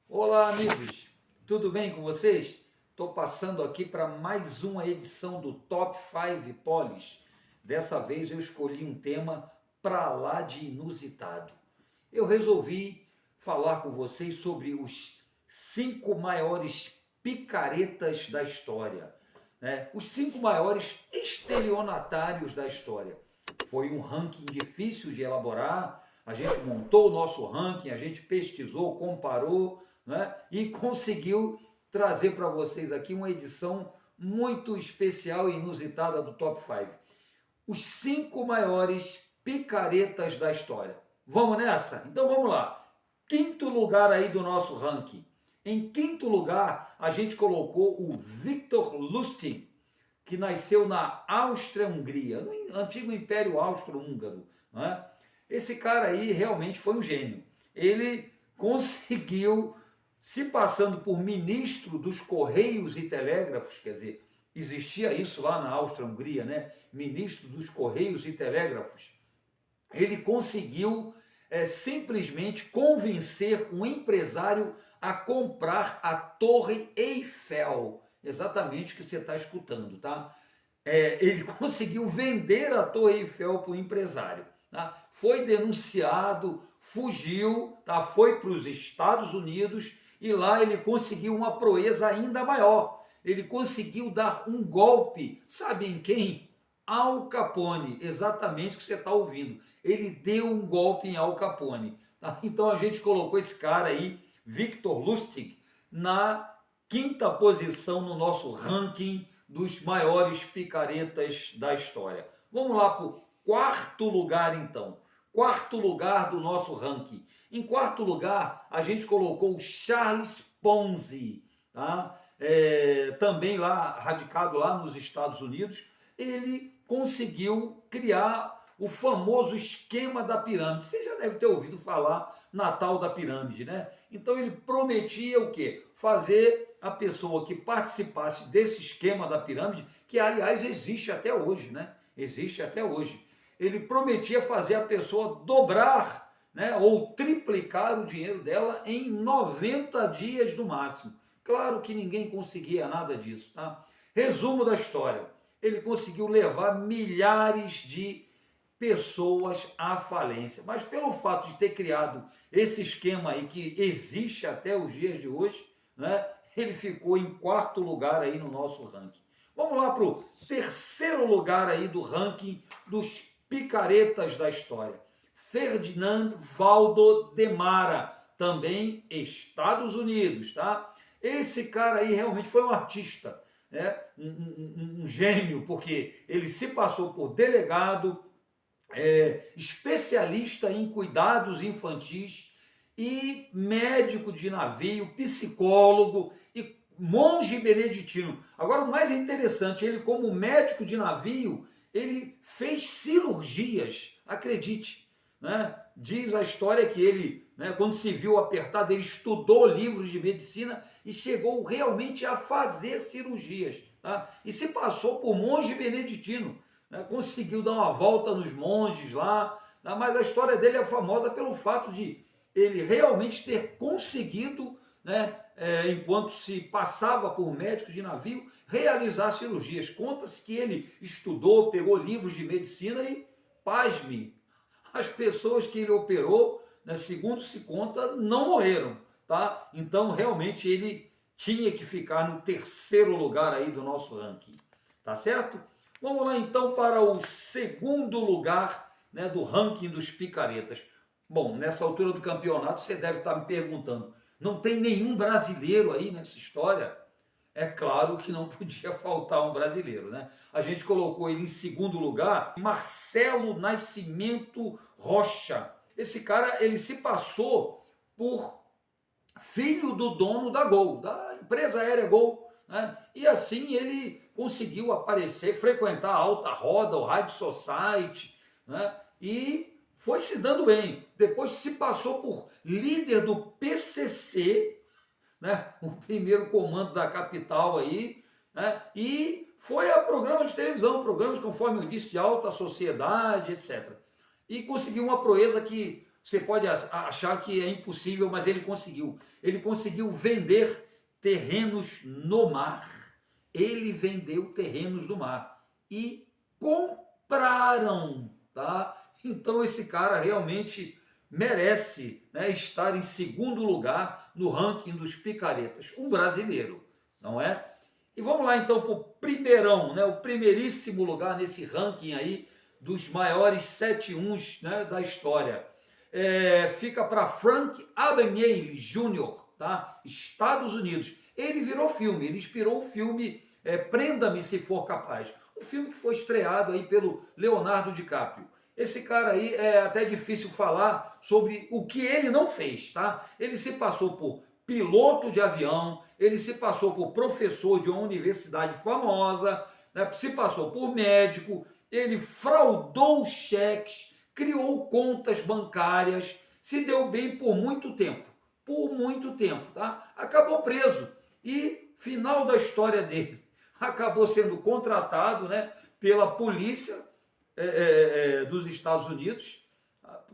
Olá, amigos, tudo bem com vocês? Estou passando aqui para mais uma edição do Top 5 Polis. Dessa vez eu escolhi um tema para lá de inusitado. Eu resolvi falar com vocês sobre os 5 maiores picaretas da história, né? Os 5 maiores estelionatários da história. Foi um ranking difícil de elaborar, a gente montou o nosso ranking, a gente pesquisou, comparou, né? E conseguiu trazer para vocês aqui uma edição muito especial e inusitada do Top 5. Os 5 maiores picaretas da história. Vamos nessa? Então vamos lá. Quinto lugar aí do nosso ranking. Em quinto lugar, a gente colocou o Victor Lustig, que nasceu na Áustria-Hungria, no antigo Império Austro-Húngaro. Né? Esse cara aí realmente foi um gênio. Ele conseguiu, se passando por ministro dos Correios e Telégrafos, quer dizer, existia isso lá na Áustria-Hungria, né? Ministro dos Correios e Telégrafos, ele conseguiu simplesmente convencer um empresário a comprar a Torre Eiffel, exatamente o que você está escutando, tá? Ele conseguiu vender a Torre Eiffel para o empresário, tá? Foi denunciado, fugiu, tá? Foi para os Estados Unidos e lá ele conseguiu uma proeza ainda maior. Ele conseguiu dar um golpe, sabe em quem? Al Capone, exatamente o que você está ouvindo. Ele deu um golpe em Al Capone. Tá? Então a gente colocou esse cara aí, Victor Lustig, na quinta posição no nosso ranking dos maiores picaretas da história. Vamos lá para o quarto lugar então. Quarto lugar do nosso ranking. Em quarto lugar, a gente colocou o Charles Ponzi, tá? Também lá, radicado lá nos Estados Unidos. Ele conseguiu criar o famoso esquema da pirâmide. Você já deve ter ouvido falar na tal da pirâmide, né? Então ele prometia o quê? Fazer a pessoa que participasse desse esquema da pirâmide, que aliás existe até hoje, né? Existe até hoje. Ele prometia fazer a pessoa dobrar, né, ou triplicar o dinheiro dela em 90 dias no máximo. Claro que ninguém conseguia nada disso, tá? Resumo da história. Ele conseguiu levar milhares de pessoas à falência. Mas pelo fato de ter criado esse esquema aí que existe até os dias de hoje, né, ele ficou em quarto lugar aí no nosso ranking. Vamos lá para o terceiro lugar aí do ranking dos picaretas da história. Ferdinand Valdemara, também Estados Unidos, tá? Esse cara aí realmente foi um artista, né? Um gênio, porque ele se passou por delegado, especialista em cuidados infantis e médico de navio, psicólogo e monge beneditino. Agora, o mais interessante, ele como médico de navio, ele fez cirurgias, acredite, né? Diz a história que ele, né, quando se viu apertado, ele estudou livros de medicina e chegou realmente a fazer cirurgias, tá? E se passou por monge beneditino, né? Conseguiu dar uma volta nos monges lá, tá? Mas a história dele é famosa pelo fato de ele realmente ter conseguido, né, enquanto se passava por médico de navio, realizar cirurgias. Conta-se que ele estudou, pegou livros de medicina e, pasme, as pessoas que ele operou, né, segundo se conta, não morreram, tá? Então, realmente, ele tinha que ficar no terceiro lugar aí do nosso ranking, tá certo? Vamos lá, então, para o segundo lugar, né, do ranking dos picaretas. Bom, nessa altura do campeonato, você deve estar me perguntando, não tem nenhum brasileiro aí nessa história? É claro que não podia faltar um brasileiro, né? A gente colocou ele em segundo lugar, Marcelo Nascimento Rocha. Esse cara, ele se passou por filho do dono da Gol, da empresa aérea Gol, né? E assim ele conseguiu aparecer, frequentar a alta roda, o High Society, né? E foi se dando bem. Depois se passou por líder do PCC, né, o primeiro comando da capital aí, né, e foi a programas de televisão, programas, conforme eu disse, de alta sociedade, etc. E conseguiu uma proeza que Você pode achar que é impossível, mas ele conseguiu. Ele conseguiu vender terrenos no mar. Ele vendeu terrenos no mar. E compraram, tá? Então esse cara realmente merece, né, estar em segundo lugar no ranking dos picaretas. Um brasileiro, não é? E vamos lá então para o primeirão, né, o primeiríssimo lugar nesse ranking aí dos maiores 7-1s, né, da história. Fica para Frank Abagnale Jr., tá? Estados Unidos. Ele virou filme, ele inspirou o filme Prenda-me se for capaz. Um filme que foi estreado aí pelo Leonardo DiCaprio. Esse cara aí é até difícil falar sobre o que ele não fez, tá? Ele se passou por piloto de avião, ele se passou por professor de uma universidade famosa, né? Se passou por médico, ele fraudou cheques, criou contas bancárias, se deu bem por muito tempo, tá? Acabou preso e final da história dele, acabou sendo contratado, né, pela polícia dos Estados Unidos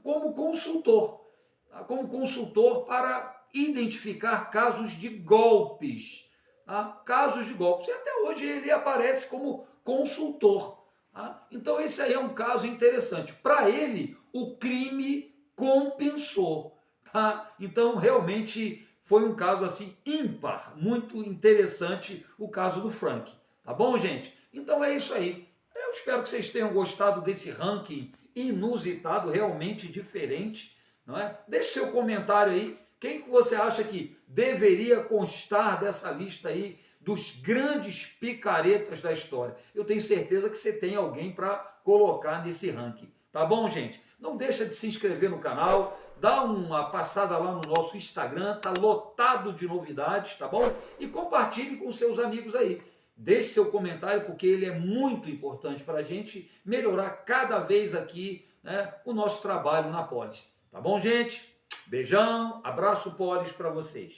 como consultor, tá? Como consultor para identificar casos de golpes, tá? Casos de golpes. E até hoje ele aparece como consultor. Tá? Então esse aí é um caso interessante. Para ele, o crime compensou. Tá? Então realmente foi um caso assim ímpar, muito interessante o caso do Frank. Tá bom, gente? Então é isso aí. Eu espero que vocês tenham gostado desse ranking inusitado, realmente diferente, não é? Deixe seu comentário aí. Quem que você acha que deveria constar dessa lista aí dos grandes picaretas da história? Eu tenho certeza que você tem alguém para colocar nesse ranking. Tá bom, gente? Não deixa de se inscrever no canal, dá uma passada lá no nosso Instagram, tá lotado de novidades, tá bom? E compartilhe com seus amigos aí. Deixe seu comentário, porque ele é muito importante para a gente melhorar cada vez aqui, né, o nosso trabalho na Polis. Tá bom, gente? Beijão, abraço Polis para vocês.